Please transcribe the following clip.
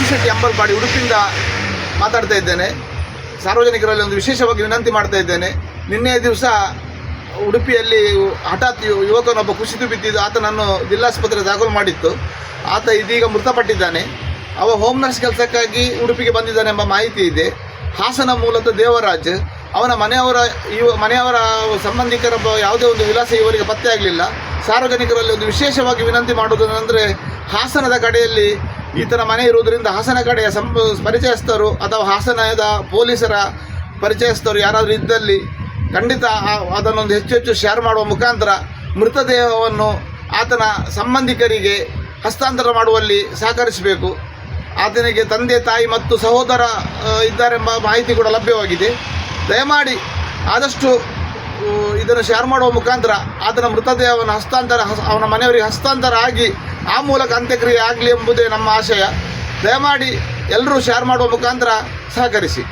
ಶೆಟ್ಟಿ ಅಂಬಲ್ಪಾಡಿ ಉಡುಪಿಯಿಂದ ಮಾತಾಡ್ತಾ ಇದ್ದೇನೆ. ಸಾರ್ವಜನಿಕರಲ್ಲಿ ಒಂದು ವಿಶೇಷವಾಗಿ ವಿನಂತಿ ಮಾಡ್ತಾ ಇದ್ದೇನೆ. ನಿನ್ನೆ ದಿವಸ ಉಡುಪಿಯಲ್ಲಿ ಹಠಾತ್ ಯುವಕನೊಬ್ಬ ಕುಸಿದು ಬಿದ್ದಿದ್ದು ಆತನನ್ನು ಜಿಲ್ಲಾಸ್ಪತ್ರೆ ದಾಖಲು ಮಾಡಿತ್ತು. ಆತ ಇದೀಗ ಮೃತಪಟ್ಟಿದ್ದಾನೆ. ಅವ ಹೋಮ್ ನರ್ಸ್ ಕೆಲಸಕ್ಕಾಗಿ ಉಡುಪಿಗೆ ಬಂದಿದ್ದಾನೆ ಎಂಬ ಮಾಹಿತಿ ಇದೆ. ಹಾಸನ ಮೂಲದ ದೇವರಾಜ್. ಅವನ ಮನೆಯವರ ಸಂಬಂಧಿಕರ ಯಾವುದೇ ಒಂದು ವಿಳಾಸ ಇವರಿಗೆ ಪತ್ತೆ ಆಗಲಿಲ್ಲ. ಸಾರ್ವಜನಿಕರಲ್ಲಿ ಒಂದು ವಿಶೇಷವಾಗಿ ವಿನಂತಿ ಮಾಡುವುದೇನೆಂದರೆ, ಹಾಸನದ ಕಡೆಯಲ್ಲಿ ಈತನ ಮನೆ ಇರುವುದರಿಂದ ಹಾಸನ ಕಡೆಯ ಪರಿಚಯಸ್ಥರು ಅಥವಾ ಹಾಸನದ ಪೊಲೀಸರ ಪರಿಚಯಸ್ಥರು ಯಾರಾದರೂ ಇದ್ದಲ್ಲಿ ಖಂಡಿತ ಅದನ್ನೊಂದು ಹೆಚ್ಚು ಶೇರ್ ಮಾಡುವ ಮುಖಾಂತರ ಮೃತದೇಹವನ್ನು ಆತನ ಸಂಬಂಧಿಕರಿಗೆ ಹಸ್ತಾಂತರ ಮಾಡುವಲ್ಲಿ ಸಹಕರಿಸಬೇಕು. ಆತನಿಗೆ ತಂದೆ, ತಾಯಿ ಮತ್ತು ಸಹೋದರ ಇದ್ದಾರೆಂಬ ಮಾಹಿತಿ ಕೂಡ ಲಭ್ಯವಾಗಿದೆ. ದಯಮಾಡಿ ಆದಷ್ಟು ಇದನ್ನು ಶೇರ್ ಮಾಡುವ ಮುಖಾಂತರ ಆತನ ಮೃತದೇಹವನ್ನು ಅವನ ಮನೆಯವರಿಗೆ ಹಸ್ತಾಂತರ ಆಗಿ ಆ ಮೂಲಕ ಅಂತ್ಯಕ್ರಿಯೆ ಆಗಲಿ ಎಂಬುದೇ ನಮ್ಮ ಆಶಯ. ದಯಮಾಡಿ ಎಲ್ಲರೂ ಶೇರ್ ಮಾಡುವ ಮುಖಾಂತರ ಸಹಕರಿಸಿ.